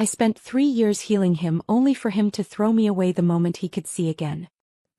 I spent 3 years healing him only for him to throw me away the moment he could see again.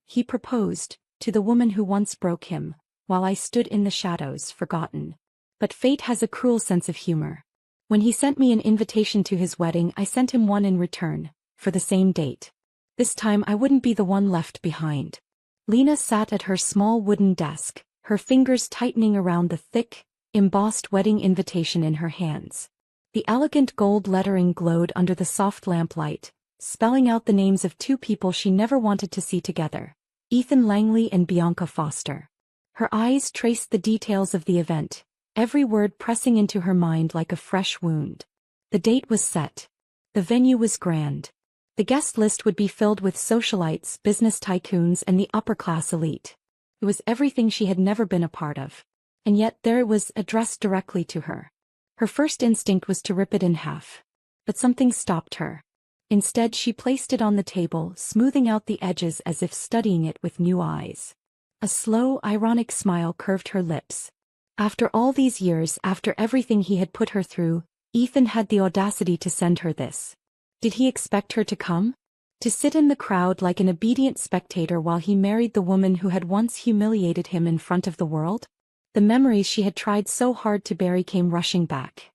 He proposed, to the woman who once broke him, while I stood in the shadows, forgotten. But fate has a cruel sense of humor. When he sent me an invitation to his wedding, I sent him one in return, for the same date. This time I wouldn't be the one left behind. Lena sat at her small wooden desk, her fingers tightening around the thick, embossed wedding invitation in her hands. The elegant gold lettering glowed under the soft lamplight, spelling out the names of two people she never wanted to see together, Ethan Langley and Bianca Foster. Her eyes traced the details of the event, every word pressing into her mind like a fresh wound. The date was set. The venue was grand. The guest list would be filled with socialites, business tycoons, and the upper-class elite. It was everything she had never been a part of. And yet there it was, addressed directly to her. Her first instinct was to rip it in half. But something stopped her. Instead, she placed it on the table, smoothing out the edges as if studying it with new eyes. A slow, ironic smile curved her lips. After all these years, after everything he had put her through, Ethan had the audacity to send her this. Did he expect her to come? To sit in the crowd like an obedient spectator while he married the woman who had once humiliated him in front of the world? The memories she had tried so hard to bury came rushing back.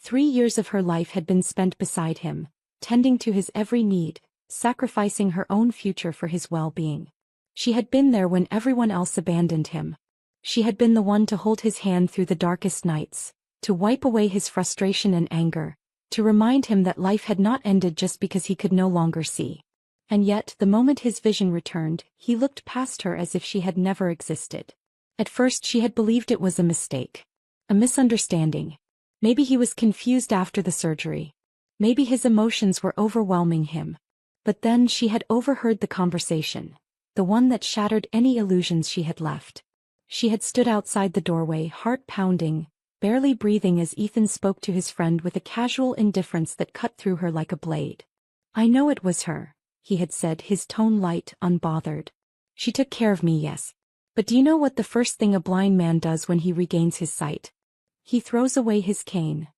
3 years of her life had been spent beside him, tending to his every need, sacrificing her own future for his well-being. She had been there when everyone else abandoned him. She had been the one to hold his hand through the darkest nights, to wipe away his frustration and anger, to remind him that life had not ended just because he could no longer see. And yet, the moment his vision returned, he looked past her as if she had never existed. At first she had believed it was a mistake. A misunderstanding. Maybe he was confused after the surgery. Maybe his emotions were overwhelming him. But then she had overheard the conversation, the one that shattered any illusions she had left. She had stood outside the doorway, heart pounding, barely breathing as Ethan spoke to his friend with a casual indifference that cut through her like a blade. "I know it was her," he had said, his tone light, unbothered. "She took care of me, yes. But do you know what the first thing a blind man does when he regains his sight? He throws away his cane."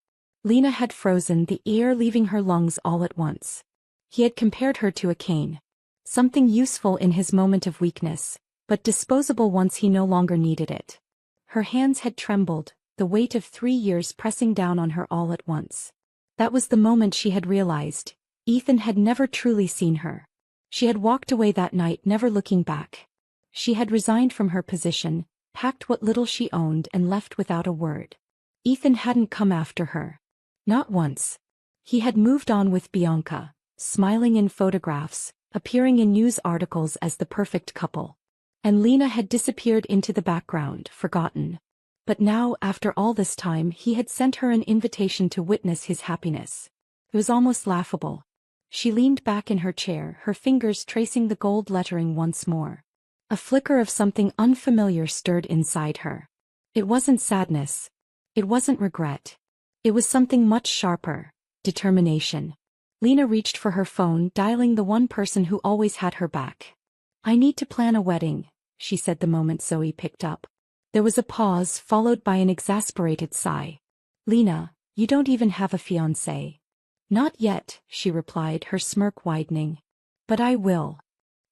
Lena had frozen, the air leaving her lungs all at once. He had compared her to a cane. Something useful in his moment of weakness, but disposable once he no longer needed it. Her hands had trembled, the weight of 3 years pressing down on her all at once. That was the moment she had realized. Ethan had never truly seen her. She had walked away that night, never looking back. She had resigned from her position, packed what little she owned, and left without a word. Ethan hadn't come after her. Not once. He had moved on with Bianca, smiling in photographs, appearing in news articles as the perfect couple. And Lena had disappeared into the background, forgotten. But now, after all this time, he had sent her an invitation to witness his happiness. It was almost laughable. She leaned back in her chair, her fingers tracing the gold lettering once more. A flicker of something unfamiliar stirred inside her. It wasn't sadness. It wasn't regret. It was something much sharper. Determination. Lena reached for her phone, dialing the one person who always had her back. "I need to plan a wedding," she said the moment Zoe picked up. There was a pause, followed by an exasperated sigh. "Lena, you don't even have a fiancé." "Not yet," she replied, her smirk widening. "But I will."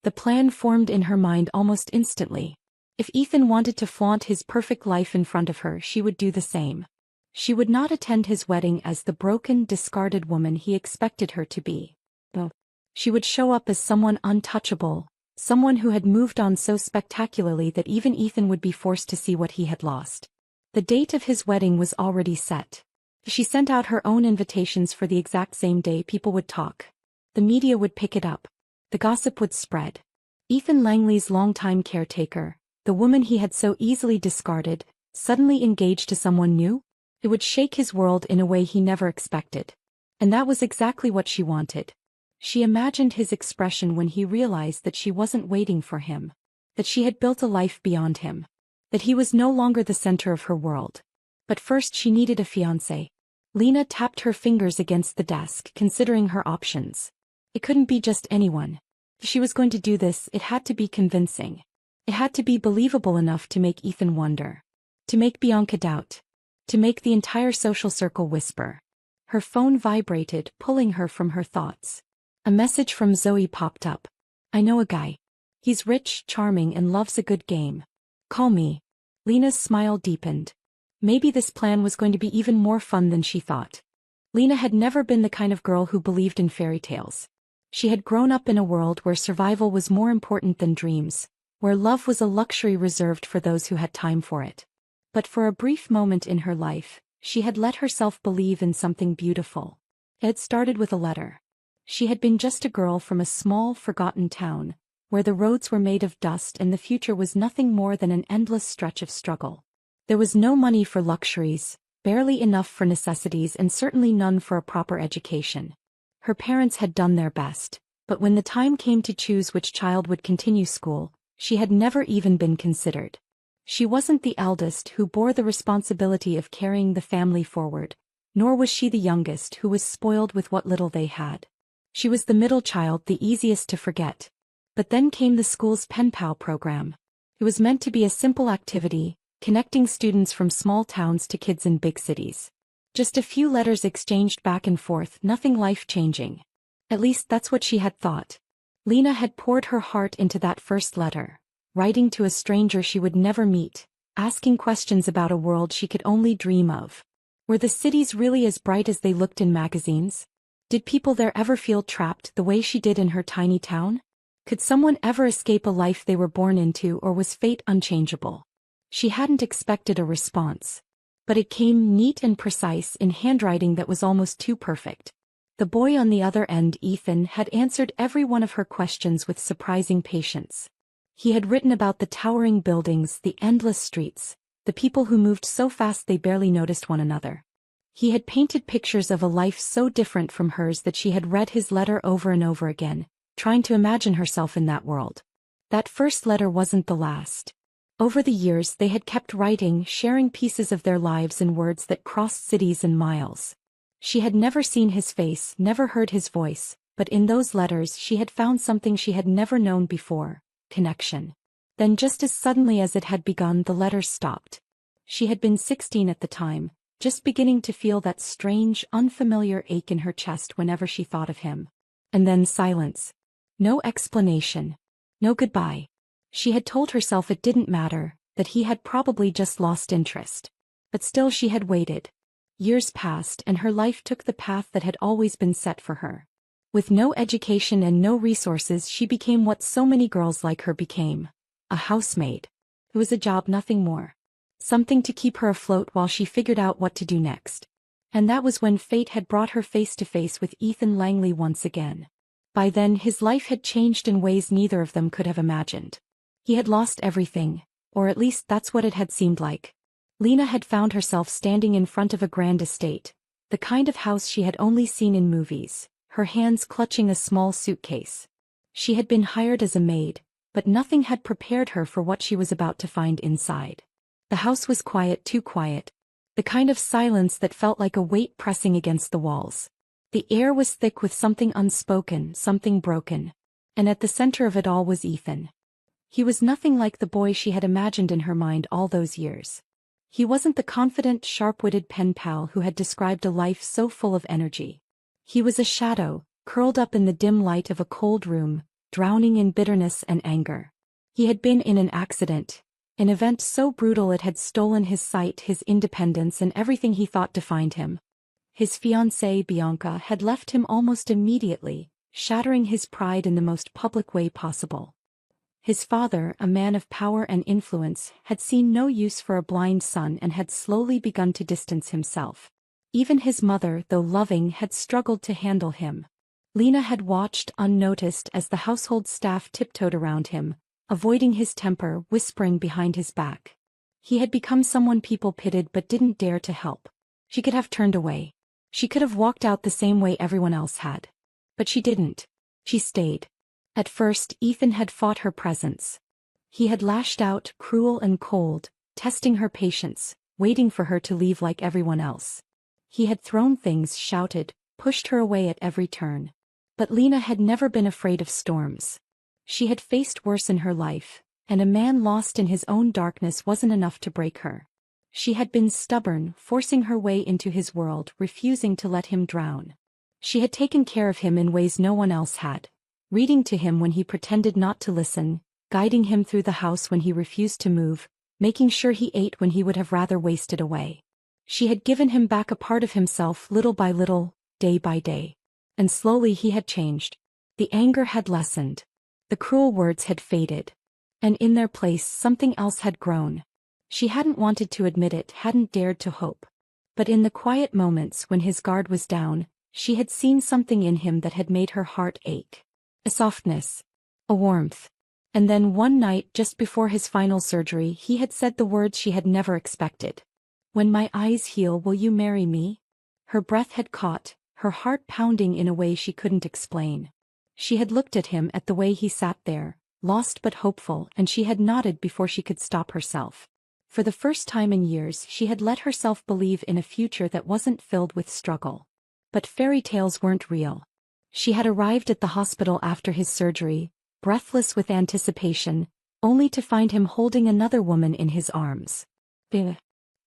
The plan formed in her mind almost instantly. If Ethan wanted to flaunt his perfect life in front of her, she would do the same. She would not attend his wedding as the broken, discarded woman he expected her to be. No. She would show up as someone untouchable, someone who had moved on so spectacularly that even Ethan would be forced to see what he had lost. The date of his wedding was already set. If she sent out her own invitations for the exact same day, people would talk. The media would pick it up. The gossip would spread. Ethan Langley's longtime caretaker, the woman he had so easily discarded, suddenly engaged to someone new? It would shake his world in a way he never expected. And that was exactly what she wanted. She imagined his expression when he realized that she wasn't waiting for him, that she had built a life beyond him, that he was no longer the center of her world. But first she needed a fiancé. Lena tapped her fingers against the desk, considering her options. It couldn't be just anyone. If she was going to do this, it had to be convincing. It had to be believable enough to make Ethan wonder. To make Bianca doubt. To make the entire social circle whisper. Her phone vibrated, pulling her from her thoughts. A message from Zoe popped up. "I know a guy. He's rich, charming, and loves a good game. Call me." Lena's smile deepened. Maybe this plan was going to be even more fun than she thought. Lena had never been the kind of girl who believed in fairy tales. She had grown up in a world where survival was more important than dreams, where love was a luxury reserved for those who had time for it. But for a brief moment in her life, she had let herself believe in something beautiful. It started with a letter. She had been just a girl from a small, forgotten town, where the roads were made of dust and the future was nothing more than an endless stretch of struggle. There was no money for luxuries, barely enough for necessities, and certainly none for a proper education. Her parents had done their best, but when the time came to choose which child would continue school, she had never even been considered. She wasn't the eldest who bore the responsibility of carrying the family forward, nor was she the youngest who was spoiled with what little they had. She was the middle child, the easiest to forget. But then came the school's pen pal program. It was meant to be a simple activity, connecting students from small towns to kids in big cities. Just a few letters exchanged back and forth, nothing life-changing. At least that's what she had thought. Lena had poured her heart into that first letter, writing to a stranger she would never meet, asking questions about a world she could only dream of. Were the cities really as bright as they looked in magazines? Did people there ever feel trapped the way she did in her tiny town? Could someone ever escape a life they were born into, or was fate unchangeable? She hadn't expected a response. But it came neat and precise in handwriting that was almost too perfect. The boy on the other end, Ethan, had answered every one of her questions with surprising patience. He had written about the towering buildings, the endless streets, the people who moved so fast they barely noticed one another. He had painted pictures of a life so different from hers that she had read his letter over and over again, trying to imagine herself in that world. That first letter wasn't the last. Over the years they had kept writing, sharing pieces of their lives in words that crossed cities and miles. She had never seen his face, never heard his voice, but in those letters she had found something she had never known before: connection. Then just as suddenly as it had begun, the letters stopped. She had been 16 at the time, just beginning to feel that strange, unfamiliar ache in her chest whenever she thought of him. And then silence. No explanation. No goodbye. She had told herself it didn't matter, that he had probably just lost interest. But still she had waited. Years passed and her life took the path that had always been set for her. With no education and no resources, she became what so many girls like her became: a housemaid. It was a job, nothing more. Something to keep her afloat while she figured out what to do next. And that was when fate had brought her face to face with Ethan Langley once again. By then his life had changed in ways neither of them could have imagined. He had lost everything, or at least that's what it had seemed like. Lena had found herself standing in front of a grand estate, the kind of house she had only seen in movies, her hands clutching a small suitcase. She had been hired as a maid, but nothing had prepared her for what she was about to find inside. The house was quiet, too quiet. The kind of silence that felt like a weight pressing against the walls. The air was thick with something unspoken, something broken. And at the center of it all was Ethan. He was nothing like the boy she had imagined in her mind all those years. He wasn't the confident, sharp-witted pen pal who had described a life so full of energy. He was a shadow, curled up in the dim light of a cold room, drowning in bitterness and anger. He had been in an accident, an event so brutal it had stolen his sight, his independence, and everything he thought defined him. His fiancée, Bianca, had left him almost immediately, shattering his pride in the most public way possible. His father, a man of power and influence, had seen no use for a blind son and had slowly begun to distance himself. Even his mother, though loving, had struggled to handle him. Lena had watched unnoticed as the household staff tiptoed around him, avoiding his temper, whispering behind his back. He had become someone people pitied but didn't dare to help. She could have turned away. She could have walked out the same way everyone else had. But she didn't. She stayed. At first, Ethan had fought her presence. He had lashed out, cruel and cold, testing her patience, waiting for her to leave like everyone else. He had thrown things, shouted, pushed her away at every turn. But Lena had never been afraid of storms. She had faced worse in her life, and a man lost in his own darkness wasn't enough to break her. She had been stubborn, forcing her way into his world, refusing to let him drown. She had taken care of him in ways no one else had, reading to him when he pretended not to listen, guiding him through the house when he refused to move, making sure he ate when he would have rather wasted away. She had given him back a part of himself little by little, day by day. And slowly he had changed. The anger had lessened. The cruel words had faded. And in their place something else had grown. She hadn't wanted to admit it, hadn't dared to hope. But in the quiet moments when his guard was down, she had seen something in him that had made her heart ache. A softness. A warmth. And then one night just before his final surgery he had said the words she had never expected. "When my eyes heal, will you marry me?" Her breath had caught, her heart pounding in a way she couldn't explain. She had looked at him, at the way he sat there, lost but hopeful, and she had nodded before she could stop herself. For the first time in years she had let herself believe in a future that wasn't filled with struggle. But fairy tales weren't real. She had arrived at the hospital after his surgery, breathless with anticipation, only to find him holding another woman in his arms.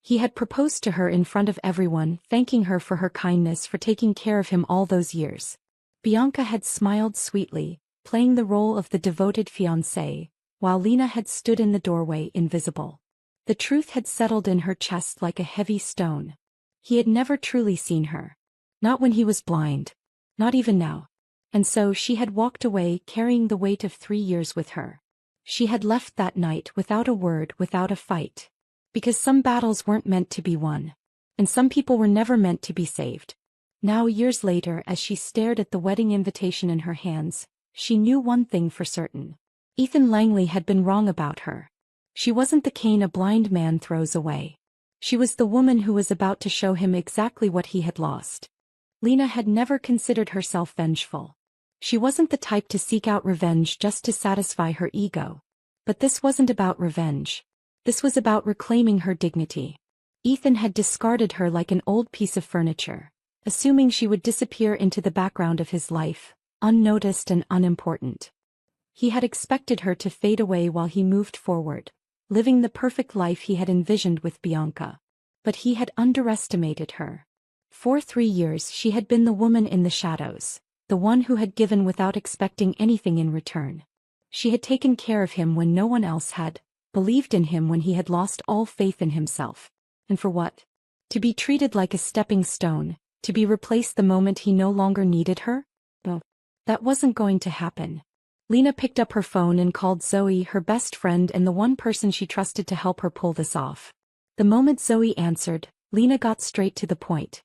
He had proposed to her in front of everyone, thanking her for her kindness, for taking care of him all those years. Bianca had smiled sweetly, playing the role of the devoted fiancée, while Lena had stood in the doorway, invisible. The truth had settled in her chest like a heavy stone. He had never truly seen her. Not when he was blind. Not even now. And so she had walked away, carrying the weight of 3 years with her. She had left that night without a word, without a fight. Because some battles weren't meant to be won. And some people were never meant to be saved. Now, years later, as she stared at the wedding invitation in her hands, she knew one thing for certain. Ethan Langley had been wrong about her. She wasn't the cane a blind man throws away. She was the woman who was about to show him exactly what he had lost. Lena had never considered herself vengeful. She wasn't the type to seek out revenge just to satisfy her ego. But this wasn't about revenge. This was about reclaiming her dignity. Ethan had discarded her like an old piece of furniture, assuming she would disappear into the background of his life, unnoticed and unimportant. He had expected her to fade away while he moved forward, living the perfect life he had envisioned with Bianca. But he had underestimated her. For 3 years she had been the woman in the shadows, the one who had given without expecting anything in return. She had taken care of him when no one else had, believed in him when he had lost all faith in himself. And for what? To be treated like a stepping stone, to be replaced the moment he no longer needed her? Well, that wasn't going to happen. Lena picked up her phone and called Zoe, her best friend and the one person she trusted to help her pull this off. The moment Zoe answered, Lena got straight to the point.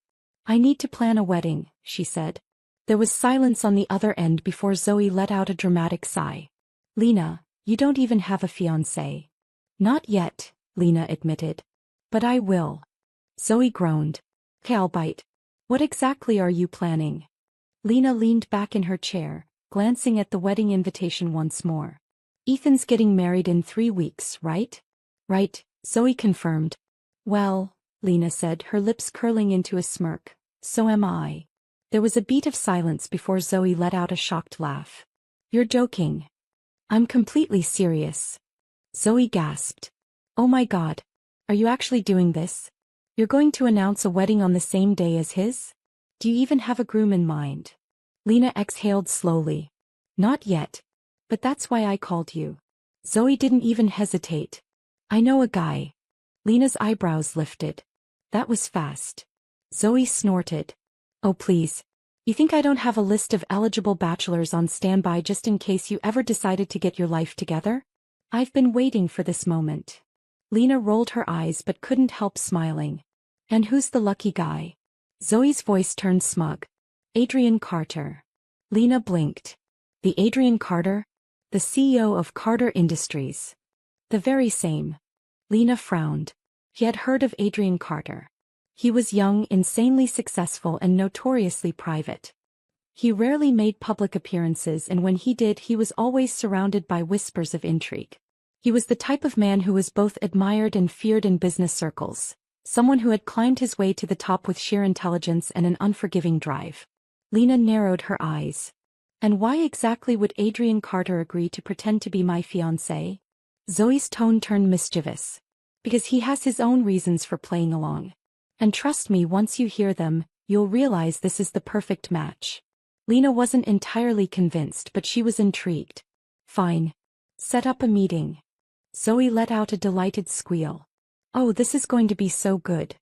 "I need to plan a wedding," she said. There was silence on the other end before Zoe let out a dramatic sigh. "Lena, you don't even have a fiancé." "Not yet," Lena admitted. "But I will." Zoe groaned. "Okay, I'll bite. What exactly are you planning?" Lena leaned back in her chair, glancing at the wedding invitation once more. "Ethan's getting married in 3 weeks, right?" "Right," Zoe confirmed. "Well," Lena said, her lips curling into a smirk, "so am I." There was a beat of silence before Zoe let out a shocked laugh. "You're joking." "I'm completely serious." Zoe gasped. "Oh my God. Are you actually doing this? You're going to announce a wedding on the same day as his? Do you even have a groom in mind?" Lena exhaled slowly. "Not yet. But that's why I called you." Zoe didn't even hesitate. "I know a guy." Lena's eyebrows lifted. "That was fast." Zoe snorted. "Oh please. You think I don't have a list of eligible bachelors on standby just in case you ever decided to get your life together? I've been waiting for this moment." Lena rolled her eyes but couldn't help smiling. "And who's the lucky guy?" Zoe's voice turned smug. "Adrian Carter." Lena blinked. "The Adrian Carter? The CEO of Carter Industries." "The very same." Lena frowned. She had heard of Adrian Carter. He was young, insanely successful and notoriously private. He rarely made public appearances, and when he did he was always surrounded by whispers of intrigue. He was the type of man who was both admired and feared in business circles, someone who had climbed his way to the top with sheer intelligence and an unforgiving drive. Lena narrowed her eyes. "And why exactly would Adrian Carter agree to pretend to be my fiancé?" Zoe's tone turned mischievous. Because he has his own reasons for playing along. And trust me, once you hear them, you'll realize this is the perfect match. Lena wasn't entirely convinced, but she was intrigued. Fine. Set up a meeting. Zoe let out a delighted squeal. Oh, this is going to be so good.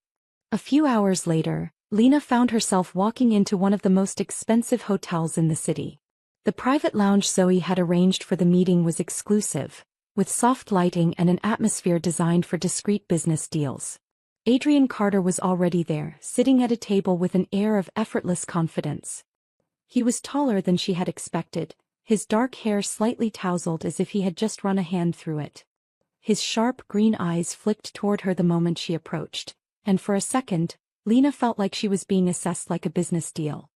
A few hours later, Lena found herself walking into one of the most expensive hotels in the city. The private lounge Zoe had arranged for the meeting was exclusive, with soft lighting and an atmosphere designed for discreet business deals. Adrian Carter was already there, sitting at a table with an air of effortless confidence. He was taller than she had expected, his dark hair slightly tousled as if he had just run a hand through it. His sharp green eyes flicked toward her the moment she approached, and for a second, Lena felt like she was being assessed like a business deal.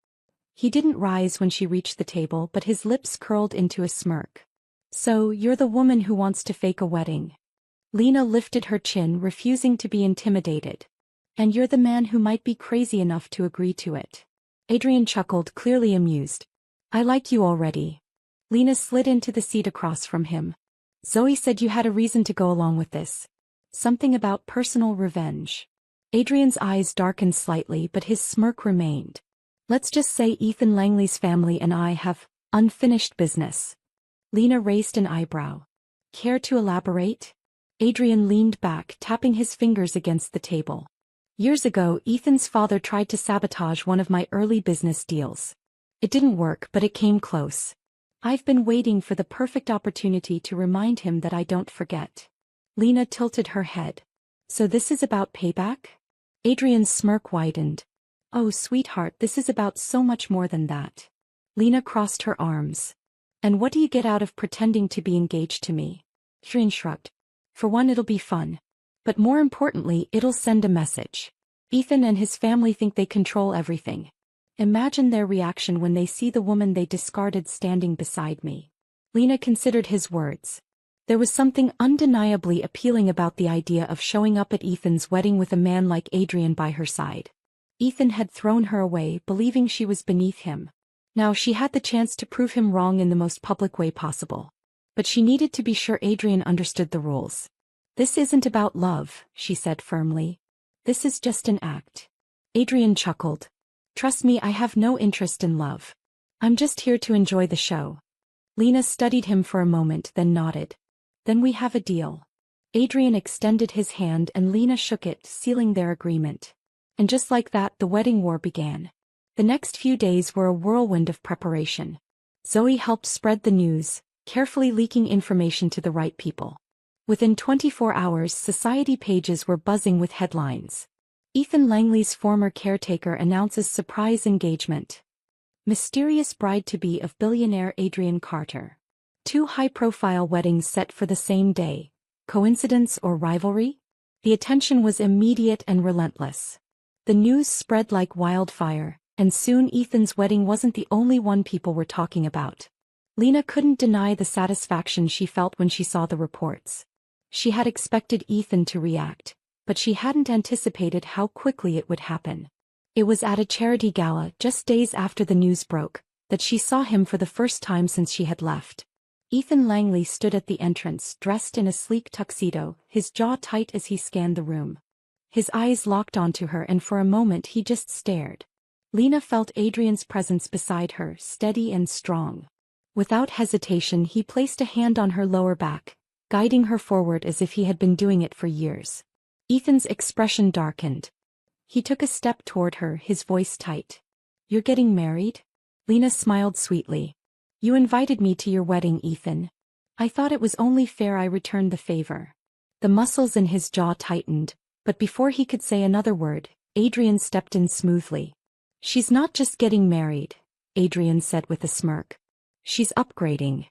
He didn't rise when she reached the table, but his lips curled into a smirk. So, you're the woman who wants to fake a wedding. Lena lifted her chin, refusing to be intimidated. And you're the man who might be crazy enough to agree to it. Adrian chuckled, clearly amused. I like you already. Lena slid into the seat across from him. Zoe said you had a reason to go along with this. Something about personal revenge. Adrian's eyes darkened slightly, but his smirk remained. Let's just say Ethan Langley's family and I have unfinished business. Lena raised an eyebrow. Care to elaborate? Adrian leaned back, tapping his fingers against the table. Years ago, Ethan's father tried to sabotage one of my early business deals. It didn't work, but it came close. I've been waiting for the perfect opportunity to remind him that I don't forget. Lena tilted her head. So this is about payback? Adrian's smirk widened. Oh, sweetheart, this is about so much more than that. Lena crossed her arms. And what do you get out of pretending to be engaged to me? Adrian shrugged. For one, it'll be fun. But more importantly, it'll send a message. Ethan and his family think they control everything. Imagine their reaction when they see the woman they discarded standing beside me. Lena considered his words. There was something undeniably appealing about the idea of showing up at Ethan's wedding with a man like Adrian by her side. Ethan had thrown her away, believing she was beneath him. Now she had the chance to prove him wrong in the most public way possible. But she needed to be sure Adrian understood the rules. This isn't about love, she said firmly. This is just an act. Adrian chuckled. Trust me, I have no interest in love. I'm just here to enjoy the show. Lena studied him for a moment, then nodded. Then we have a deal. Adrian extended his hand and Lena shook it, sealing their agreement. And just like that, the wedding war began. The next few days were a whirlwind of preparation. Zoe helped spread the news, carefully leaking information to the right people. Within 24 hours, society pages were buzzing with headlines. Ethan Langley's former caretaker announces surprise engagement. Mysterious bride-to-be of billionaire Adrian Carter. 2 high-profile weddings set for the same day. Coincidence or rivalry? The attention was immediate and relentless. The news spread like wildfire, and soon Ethan's wedding wasn't the only one people were talking about. Lena couldn't deny the satisfaction she felt when she saw the reports. She had expected Ethan to react, but she hadn't anticipated how quickly it would happen. It was at a charity gala, just days after the news broke, that she saw him for the first time since she had left. Ethan Langley stood at the entrance, dressed in a sleek tuxedo, his jaw tight as he scanned the room. His eyes locked onto her, and for a moment he just stared. Lena felt Adrian's presence beside her, steady and strong. Without hesitation, he placed a hand on her lower back, guiding her forward as if he had been doing it for years. Ethan's expression darkened. He took a step toward her, his voice tight. You're getting married? Lena smiled sweetly. You invited me to your wedding, Ethan. I thought it was only fair I returned the favor. The muscles in his jaw tightened, but before he could say another word, Adrian stepped in smoothly. She's not just getting married, Adrian said with a smirk. She's upgrading.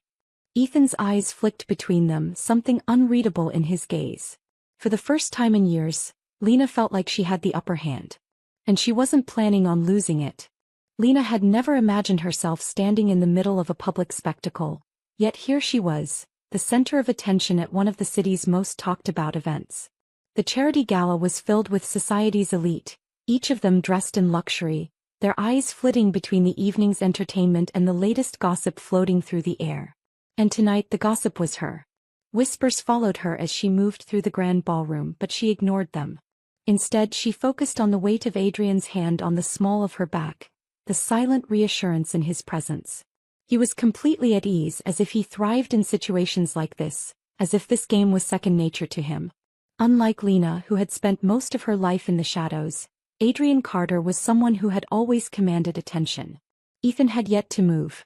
Ethan's eyes flicked between them, something unreadable in his gaze. For the first time in years, Lena felt like she had the upper hand. And she wasn't planning on losing it. Lena had never imagined herself standing in the middle of a public spectacle, yet here she was, the center of attention at one of the city's most talked-about events. The charity gala was filled with society's elite, each of them dressed in luxury, their eyes flitting between the evening's entertainment and the latest gossip floating through the air. And tonight the gossip was her. Whispers followed her as she moved through the grand ballroom, but she ignored them. Instead, she focused on the weight of Adrian's hand on the small of her back, the silent reassurance in his presence. He was completely at ease, as if he thrived in situations like this, as if this game was second nature to him. Unlike Lena, who had spent most of her life in the shadows, Adrian Carter was someone who had always commanded attention. Ethan had yet to move.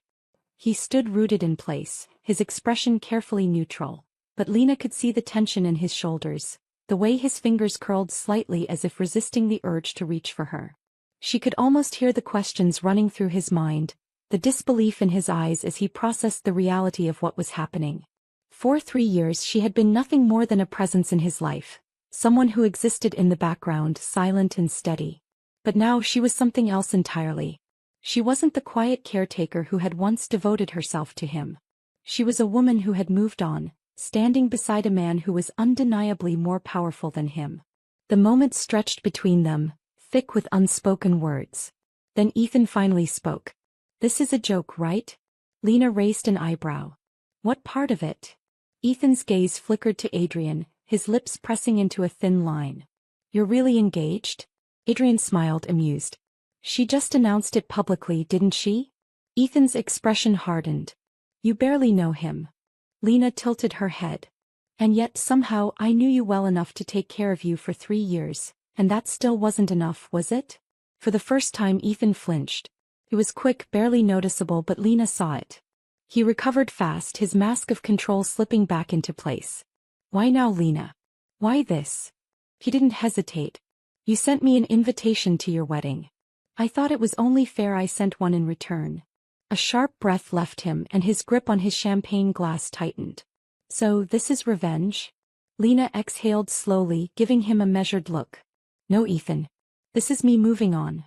He stood rooted in place, his expression carefully neutral, but Lena could see the tension in his shoulders, the way his fingers curled slightly as if resisting the urge to reach for her. She could almost hear the questions running through his mind, the disbelief in his eyes as he processed the reality of what was happening. For 3 years she had been nothing more than a presence in his life, someone who existed in the background, silent and steady. But now she was something else entirely. She wasn't the quiet caretaker who had once devoted herself to him. She was a woman who had moved on, standing beside a man who was undeniably more powerful than him. The moment stretched between them, thick with unspoken words. Then Ethan finally spoke. "This is a joke, right?" Lena raised an eyebrow. "What part of it?" Ethan's gaze flickered to Adrian, his lips pressing into a thin line. "You're really engaged?" Adrian smiled, amused. "She just announced it publicly, didn't she?" Ethan's expression hardened. "You barely know him." Lena tilted her head. "And yet somehow I knew you well enough to take care of you for 3 years, and that still wasn't enough, was it?" For the first time Ethan flinched. It was quick, barely noticeable, but Lena saw it. He recovered fast, his mask of control slipping back into place. "Why now, Lena? Why this?" He didn't hesitate. "You sent me an invitation to your wedding. I thought it was only fair I sent one in return." A sharp breath left him and his grip on his champagne glass tightened. "So this is revenge?" Lena exhaled slowly, giving him a measured look. "No, Ethan. This is me moving on."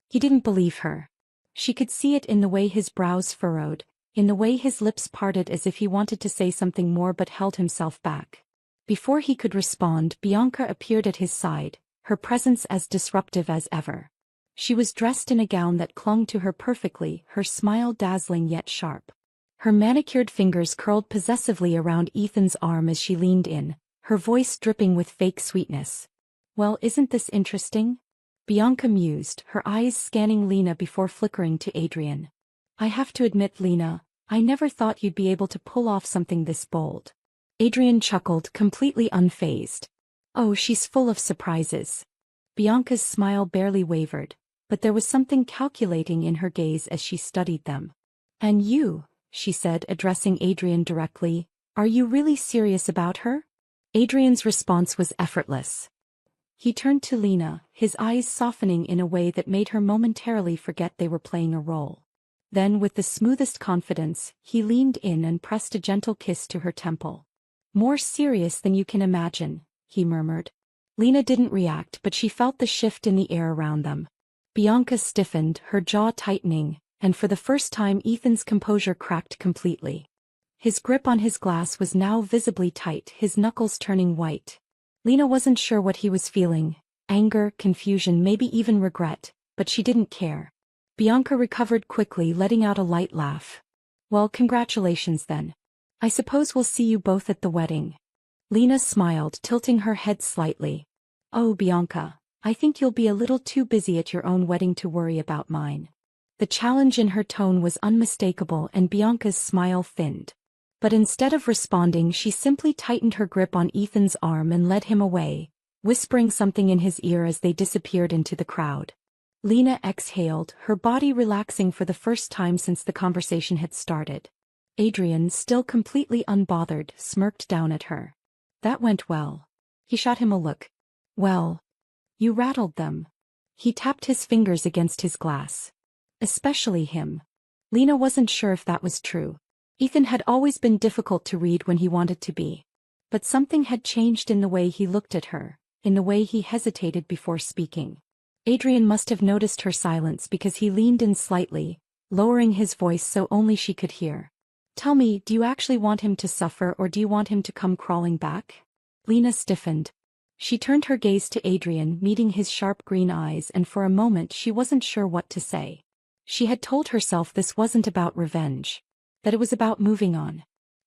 He didn't believe her. She could see it in the way his brows furrowed, in the way his lips parted as if he wanted to say something more but held himself back. Before he could respond, Bianca appeared at his side, her presence as disruptive as ever. She was dressed in a gown that clung to her perfectly, her smile dazzling yet sharp. Her manicured fingers curled possessively around Ethan's arm as she leaned in, her voice dripping with fake sweetness. "Well, isn't this interesting?" Bianca mused, her eyes scanning Lena before flickering to Adrian. "I have to admit, Lena, I never thought you'd be able to pull off something this bold." Adrian chuckled, completely unfazed. "Oh, she's full of surprises." Bianca's smile barely wavered, but there was something calculating in her gaze as she studied them. "And you," she said, addressing Adrian directly, "are you really serious about her?" Adrian's response was effortless. He turned to Lena, his eyes softening in a way that made her momentarily forget they were playing a role. Then, with the smoothest confidence, he leaned in and pressed a gentle kiss to her temple. "More serious than you can imagine," he murmured. Lena didn't react, but she felt the shift in the air around them. Bianca stiffened, her jaw tightening, and for the first time Ethan's composure cracked completely. His grip on his glass was now visibly tight, his knuckles turning white. Lena wasn't sure what he was feeling, anger, confusion, maybe even regret, but she didn't care. Bianca recovered quickly, letting out a light laugh. "Well, congratulations then. I suppose we'll see you both at the wedding." Lena smiled, tilting her head slightly. "Oh, Bianca, I think you'll be a little too busy at your own wedding to worry about mine." The challenge in her tone was unmistakable and Bianca's smile thinned. But instead of responding, she simply tightened her grip on Ethan's arm and led him away, whispering something in his ear as they disappeared into the crowd. Lena exhaled, her body relaxing for the first time since the conversation had started. Adrian, still completely unbothered, smirked down at her. "That went well." He shot him a look. "Well, you rattled them." He tapped his fingers against his glass. "Especially him." Lena wasn't sure if that was true. Ethan had always been difficult to read when he wanted to be. But something had changed in the way he looked at her, in the way he hesitated before speaking. Adrian must have noticed her silence because he leaned in slightly, lowering his voice so only she could hear. "Tell me, do you actually want him to suffer or do you want him to come crawling back?" Lena stiffened. She turned her gaze to Adrian, meeting his sharp green eyes, and for a moment she wasn't sure what to say. She had told herself this wasn't about revenge, that it was about moving on.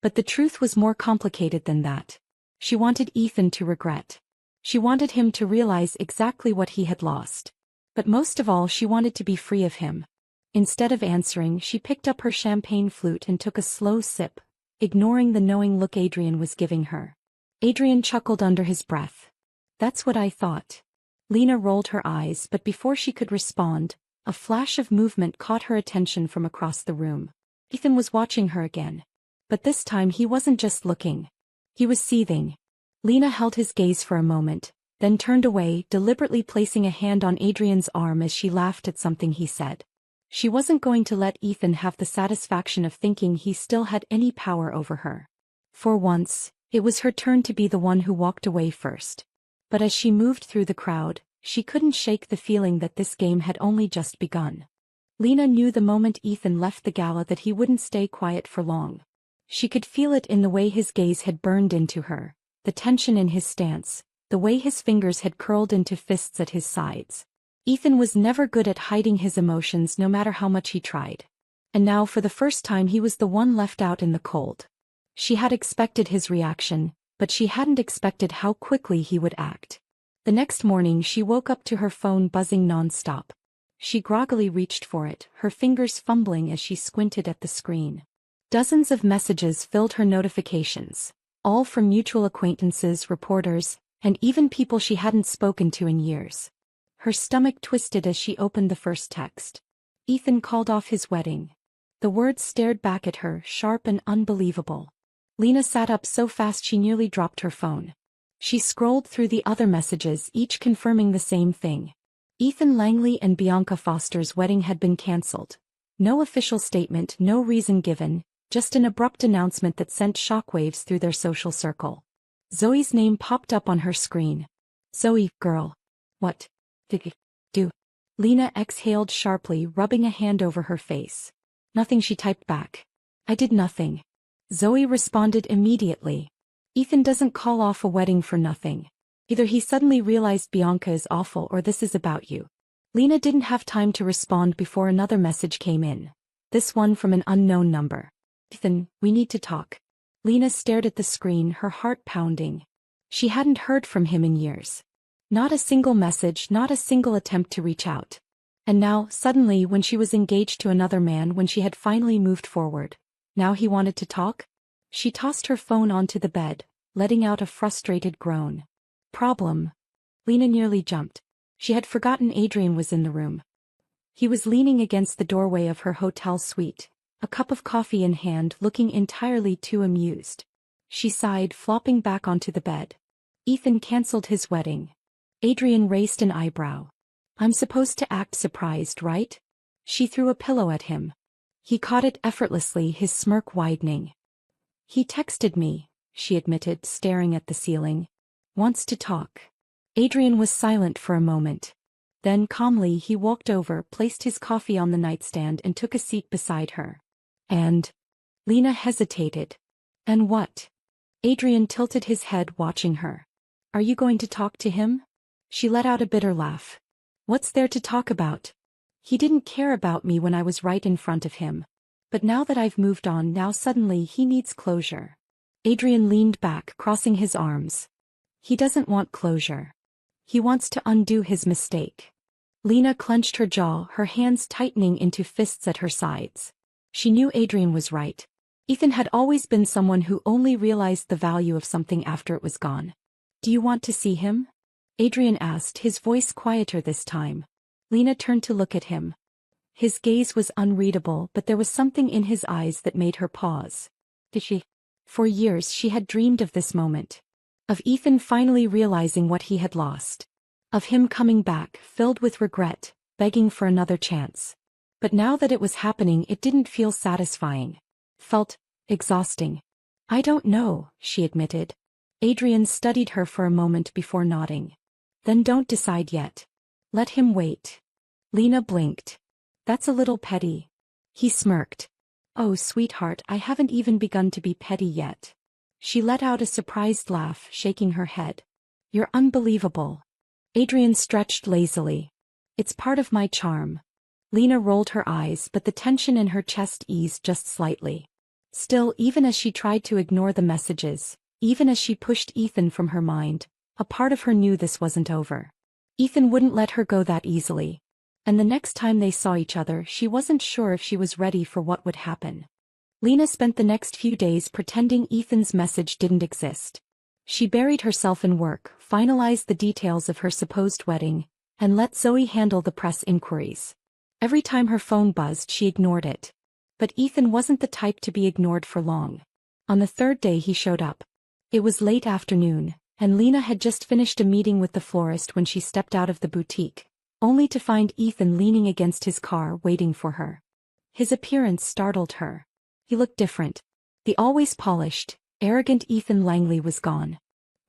But the truth was more complicated than that. She wanted Ethan to regret. She wanted him to realize exactly what he had lost. But most of all, she wanted to be free of him. Instead of answering, she picked up her champagne flute and took a slow sip, ignoring the knowing look Adrian was giving her. Adrian chuckled under his breath. That's what I thought. Lena rolled her eyes, but before she could respond, a flash of movement caught her attention from across the room. Ethan was watching her again. But this time he wasn't just looking. He was seething. Lena held his gaze for a moment, then turned away, deliberately placing a hand on Adrian's arm as she laughed at something he said. She wasn't going to let Ethan have the satisfaction of thinking he still had any power over her. For once, it was her turn to be the one who walked away first. But as she moved through the crowd, she couldn't shake the feeling that this game had only just begun. Lena knew the moment Ethan left the gala that he wouldn't stay quiet for long. She could feel it in the way his gaze had burned into her, the tension in his stance, the way his fingers had curled into fists at his sides. Ethan was never good at hiding his emotions no matter how much he tried. And now for the first time he was the one left out in the cold. She had expected his reaction, but she hadn't expected how quickly he would act. The next morning she woke up to her phone buzzing non-stop. She groggily reached for it, her fingers fumbling as she squinted at the screen. Dozens of messages filled her notifications, all from mutual acquaintances, reporters, and even people she hadn't spoken to in years. Her stomach twisted as she opened the first text. Ethan called off his wedding. The words stared back at her, sharp and unbelievable. Lena sat up so fast she nearly dropped her phone. She scrolled through the other messages, each confirming the same thing. Ethan Langley and Bianca Foster's wedding had been cancelled. No official statement, no reason given, just an abrupt announcement that sent shockwaves through their social circle. Zoe's name popped up on her screen. Zoe, girl. What did you do? Lena exhaled sharply, rubbing a hand over her face. Nothing, she typed back. I did nothing. Zoe responded immediately. Ethan doesn't call off a wedding for nothing. Either he suddenly realized Bianca is awful or this is about you. Lena didn't have time to respond before another message came in. This one from an unknown number. Ethan, we need to talk. Lena stared at the screen, her heart pounding. She hadn't heard from him in years. Not a single message, not a single attempt to reach out. And now, suddenly, when she was engaged to another man, when she had finally moved forward, now he wanted to talk? She tossed her phone onto the bed, letting out a frustrated groan. Problem. Lena nearly jumped. She had forgotten Adrian was in the room. He was leaning against the doorway of her hotel suite, a cup of coffee in hand, looking entirely too amused. She sighed, flopping back onto the bed. Ethan cancelled his wedding. Adrian raised an eyebrow. I'm supposed to act surprised, right? She threw a pillow at him. He caught it effortlessly, his smirk widening. He texted me, she admitted, staring at the ceiling. Wants to talk. Adrian was silent for a moment. Then calmly he walked over, placed his coffee on the nightstand and took a seat beside her. And? Lena hesitated. And what? Adrian tilted his head, watching her. Are you going to talk to him? She let out a bitter laugh. What's there to talk about? He didn't care about me when I was right in front of him. But now that I've moved on, now suddenly he needs closure. Adrian leaned back, crossing his arms. He doesn't want closure. He wants to undo his mistake. Lena clenched her jaw, her hands tightening into fists at her sides. She knew Adrian was right. Ethan had always been someone who only realized the value of something after it was gone. Do you want to see him? Adrian asked, his voice quieter this time. Lena turned to look at him. His gaze was unreadable, but there was something in his eyes that made her pause. Did she? For years she had dreamed of this moment. Of Ethan finally realizing what he had lost. Of him coming back, filled with regret, begging for another chance. But now that it was happening, it didn't feel satisfying. Felt exhausting. I don't know, she admitted. Adrian studied her for a moment before nodding. Then don't decide yet. Let him wait. Lena blinked. That's a little petty. He smirked. Oh, sweetheart, I haven't even begun to be petty yet. She let out a surprised laugh, shaking her head. You're unbelievable. Adrian stretched lazily. It's part of my charm. Lena rolled her eyes, but the tension in her chest eased just slightly. Still, even as she tried to ignore the messages, even as she pushed Ethan from her mind, a part of her knew this wasn't over. Ethan wouldn't let her go that easily. And the next time they saw each other, she wasn't sure if she was ready for what would happen. Lena spent the next few days pretending Ethan's message didn't exist. She buried herself in work, finalized the details of her supposed wedding, and let Zoe handle the press inquiries. Every time her phone buzzed, she ignored it. But Ethan wasn't the type to be ignored for long. On the third day he showed up. It was late afternoon, and Lena had just finished a meeting with the florist when she stepped out of the boutique, only to find Ethan leaning against his car waiting for her. His appearance startled her. He looked different. The always polished, arrogant Ethan Langley was gone.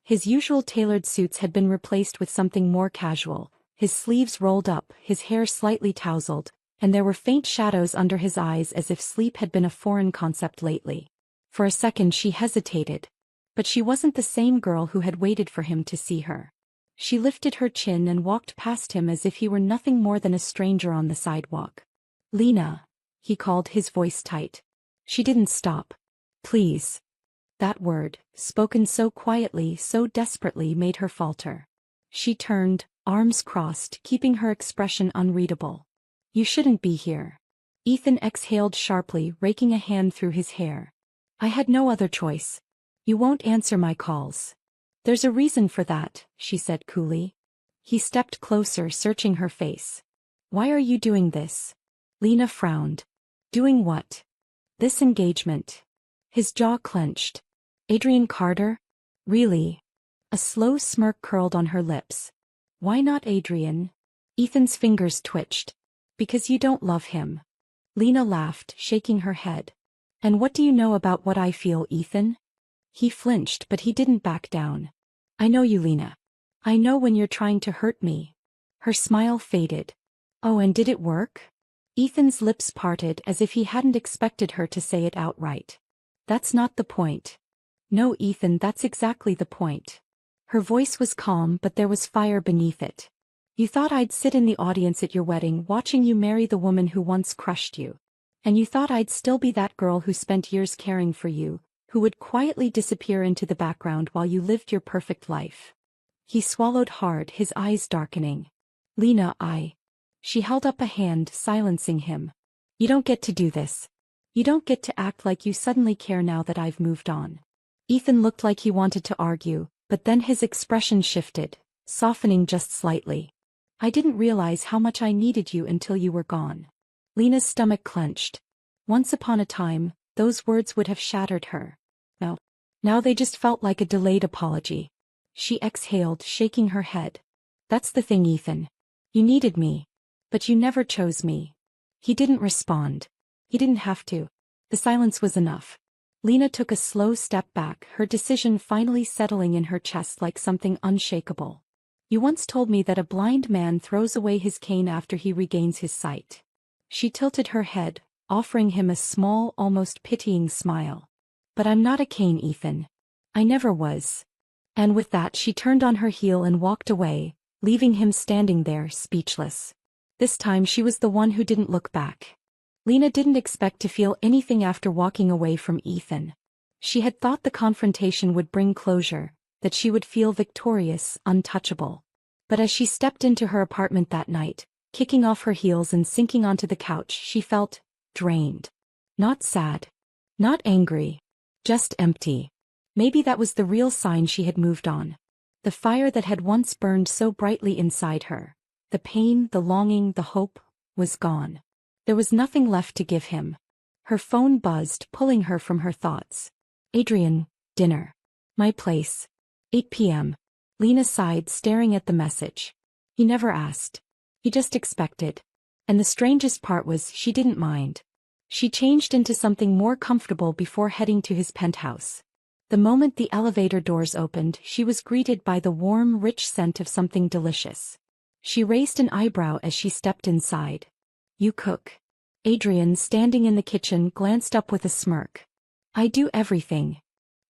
His usual tailored suits had been replaced with something more casual, his sleeves rolled up, his hair slightly tousled, and there were faint shadows under his eyes as if sleep had been a foreign concept lately. For a second she hesitated. But she wasn't the same girl who had waited for him to see her. She lifted her chin and walked past him as if he were nothing more than a stranger on the sidewalk. "Lena," he called, his voice tight. She didn't stop. "Please." That word, spoken so quietly, so desperately, made her falter. She turned, arms crossed, keeping her expression unreadable. "You shouldn't be here." Ethan exhaled sharply, raking a hand through his hair. "I had no other choice. You won't answer my calls." "There's a reason for that," she said coolly. He stepped closer, searching her face. "Why are you doing this?" Lena frowned. "Doing what?" "This engagement." His jaw clenched. "Adrian Carter? Really?" A slow smirk curled on her lips. "Why not Adrian?" Ethan's fingers twitched. "Because you don't love him." Lena laughed, shaking her head. "And what do you know about what I feel, Ethan?" He flinched, but he didn't back down. "I know you, Lena. I know when you're trying to hurt me." Her smile faded. "Oh, and did it work?" Ethan's lips parted as if he hadn't expected her to say it outright. "That's not the point." "No, Ethan, that's exactly the point." Her voice was calm, but there was fire beneath it. "You thought I'd sit in the audience at your wedding watching you marry the woman who once crushed you. And you thought I'd still be that girl who spent years caring for you, who would quietly disappear into the background while you lived your perfect life." He swallowed hard, his eyes darkening. "Lena, She held up a hand, silencing him. "You don't get to do this. You don't get to act like you suddenly care now that I've moved on." Ethan looked like he wanted to argue, but then his expression shifted, softening just slightly. "I didn't realize how much I needed you until you were gone." Lena's stomach clenched. Once upon a time, those words would have shattered her. Now they just felt like a delayed apology. She exhaled, shaking her head. "That's the thing, Ethan. You needed me. But you never chose me." He didn't respond. He didn't have to. The silence was enough. Lena took a slow step back, her decision finally settling in her chest like something unshakable. "You once told me that a blind man throws away his cane after he regains his sight." She tilted her head, offering him a small, almost pitying smile. "But I'm not a cane, Ethan. I never was." And with that she turned on her heel and walked away, leaving him standing there, speechless. This time she was the one who didn't look back. Lena didn't expect to feel anything after walking away from Ethan. She had thought the confrontation would bring closure, that she would feel victorious, untouchable. But as she stepped into her apartment that night, kicking off her heels and sinking onto the couch, she felt drained. Not sad. Not angry. Just empty. Maybe that was the real sign she had moved on. The fire that had once burned so brightly inside her, the pain, the longing, the hope, was gone. There was nothing left to give him. Her phone buzzed, pulling her from her thoughts. "Adrian, dinner. My place. 8 p.m. Lena sighed, staring at the message. He never asked. He just expected. And the strangest part was, she didn't mind. She changed into something more comfortable before heading to his penthouse. The moment the elevator doors opened, she was greeted by the warm, rich scent of something delicious. She raised an eyebrow as she stepped inside. "You cook?" Adrian, standing in the kitchen, glanced up with a smirk. "I do everything."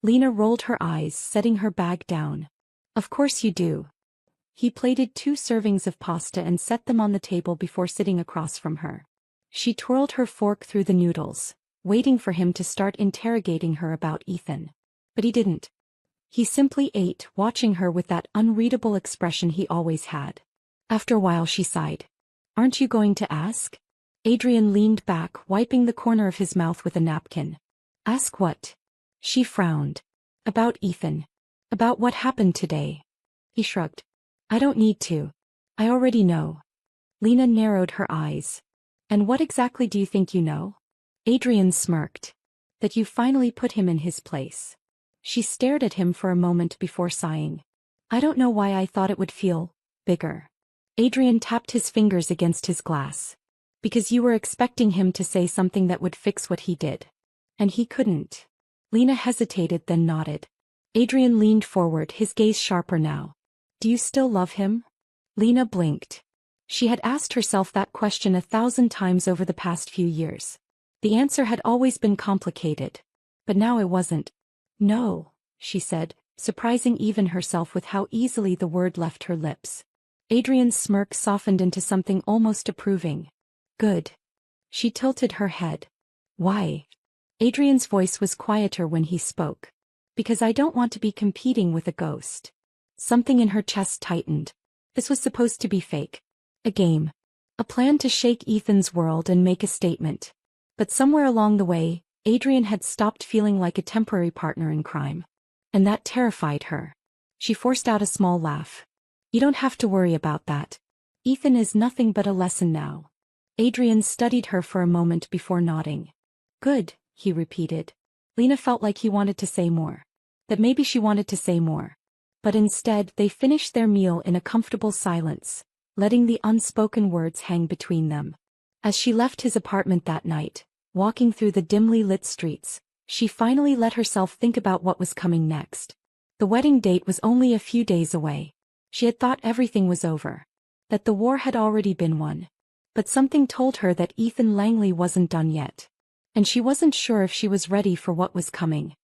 Lena rolled her eyes, setting her bag down. "Of course you do." He plated 2 servings of pasta and set them on the table before sitting across from her. She twirled her fork through the noodles, waiting for him to start interrogating her about Ethan. But he didn't. He simply ate, watching her with that unreadable expression he always had. After a while she sighed. "Aren't you going to ask?" Adrian leaned back, wiping the corner of his mouth with a napkin. "Ask what?" She frowned. "About Ethan. About what happened today." He shrugged. "I don't need to. I already know." Lena narrowed her eyes. "And what exactly do you think you know?" Adrian smirked. "That you finally put him in his place." She stared at him for a moment before sighing. "I don't know why I thought it would feel bigger." Adrian tapped his fingers against his glass. "Because you were expecting him to say something that would fix what he did. And he couldn't." Lena hesitated, then nodded. Adrian leaned forward, his gaze sharper now. "Do you still love him?" Lena blinked. She had asked herself that question 1,000 times over the past few years. The answer had always been complicated. But now it wasn't. "No," she said, surprising even herself with how easily the word left her lips. Adrian's smirk softened into something almost approving. "Good." She tilted her head. "Why?" Adrian's voice was quieter when he spoke. "Because I don't want to be competing with a ghost." Something in her chest tightened. This was supposed to be fake. A game. A plan to shake Ethan's world and make a statement. But somewhere along the way, Adrian had stopped feeling like a temporary partner in crime. And that terrified her. She forced out a small laugh. "You don't have to worry about that. Ethan is nothing but a lesson now." Adrian studied her for a moment before nodding. "Good," he repeated. Lena felt like he wanted to say more. That maybe she wanted to say more. But instead they finished their meal in a comfortable silence, letting the unspoken words hang between them. As she left his apartment that night, walking through the dimly lit streets, she finally let herself think about what was coming next. The wedding date was only a few days away. She had thought everything was over. That the war had already been won. But something told her that Ethan Langley wasn't done yet. And she wasn't sure if she was ready for what was coming.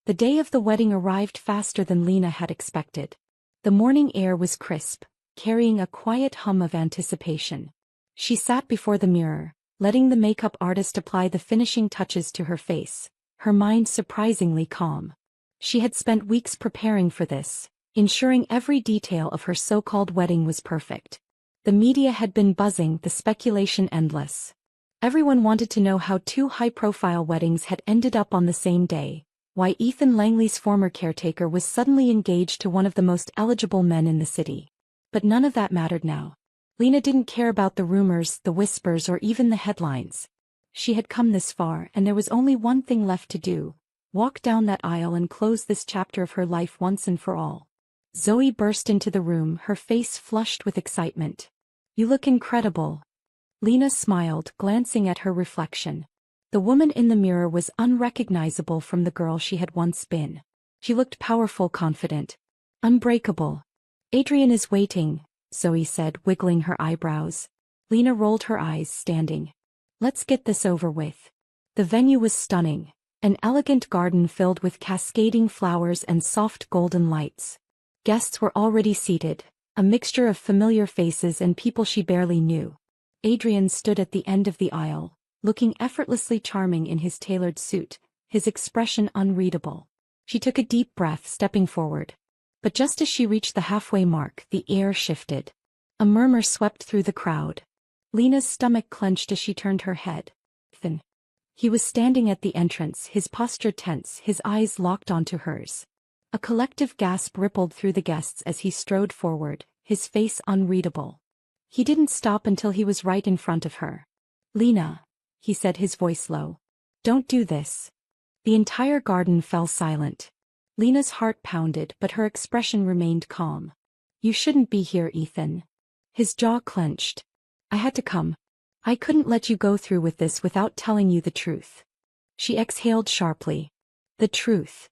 The day of the wedding arrived faster than Lena had expected. The morning air was crisp, carrying a quiet hum of anticipation. She sat before the mirror, letting the makeup artist apply the finishing touches to her face, her mind surprisingly calm. She had spent weeks preparing for this, ensuring every detail of her so-called wedding was perfect. The media had been buzzing, the speculation endless. Everyone wanted to know how two high-profile weddings had ended up on the same day, why Ethan Langley's former caretaker was suddenly engaged to one of the most eligible men in the city. But none of that mattered now. Lena didn't care about the rumors, the whispers, or even the headlines. She had come this far, and there was only one thing left to do: walk down that aisle and close this chapter of her life once and for all. Zoe burst into the room, her face flushed with excitement. "You look incredible." Lena smiled, glancing at her reflection. The woman in the mirror was unrecognizable from the girl she had once been. She looked powerful, confident, unbreakable. "Adrian is waiting," Zoe said, wiggling her eyebrows. Lena rolled her eyes, standing. "Let's get this over with." The venue was stunning. An elegant garden filled with cascading flowers and soft golden lights. Guests were already seated, a mixture of familiar faces and people she barely knew. Adrian stood at the end of the aisle, looking effortlessly charming in his tailored suit, his expression unreadable. She took a deep breath, stepping forward. But just as she reached the halfway mark, the air shifted. A murmur swept through the crowd. Lena's stomach clenched as she turned her head. Ethan. He was standing at the entrance, his posture tense, his eyes locked onto hers. A collective gasp rippled through the guests as he strode forward, his face unreadable. He didn't stop until he was right in front of her. "Lena," he said, his voice low. "Don't do this." The entire garden fell silent. Lena's heart pounded, but her expression remained calm. "You shouldn't be here, Ethan." His jaw clenched. "I had to come. I couldn't let you go through with this without telling you the truth." She exhaled sharply. "The truth."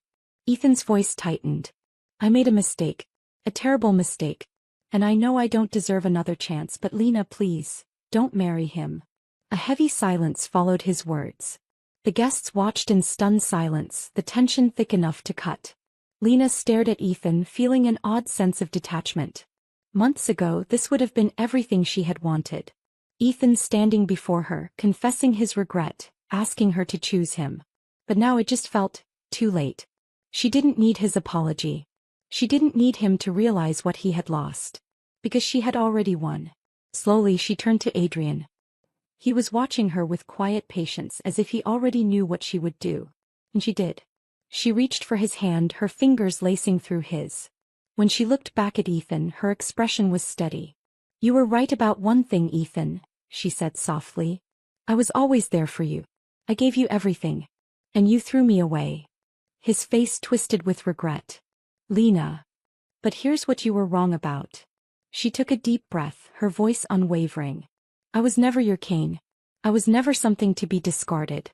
Ethan's voice tightened. "I made a mistake. A terrible mistake. And I know I don't deserve another chance, but Lena, please, don't marry him." A heavy silence followed his words. The guests watched in stunned silence, the tension thick enough to cut. Lena stared at Ethan, feeling an odd sense of detachment. Months ago, this would have been everything she had wanted. Ethan standing before her, confessing his regret, asking her to choose him. But now it just felt too late. She didn't need his apology. She didn't need him to realize what he had lost. Because she had already won. Slowly she turned to Adrian. He was watching her with quiet patience as if he already knew what she would do. And she did. She reached for his hand, her fingers lacing through his. When she looked back at Ethan, her expression was steady. "You were right about one thing, Ethan," she said softly. "I was always there for you. I gave you everything. And you threw me away." His face twisted with regret. "Lena. But here's what you were wrong about." She took a deep breath, her voice unwavering. "I was never your Cain. I was never something to be discarded.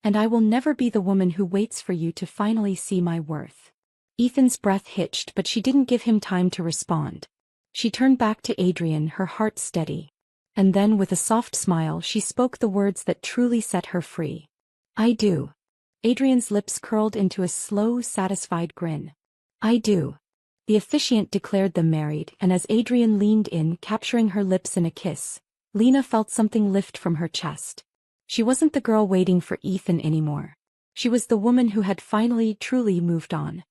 And I will never be the woman who waits for you to finally see my worth." Ethan's breath hitched, but she didn't give him time to respond. She turned back to Adrian, her heart steady. And then with a soft smile she spoke the words that truly set her free. "I do." Adrian's lips curled into a slow, satisfied grin. "I do." The officiant declared them married, and as Adrian leaned in, capturing her lips in a kiss, Lena felt something lift from her chest. She wasn't the girl waiting for Ethan anymore. She was the woman who had finally, truly moved on.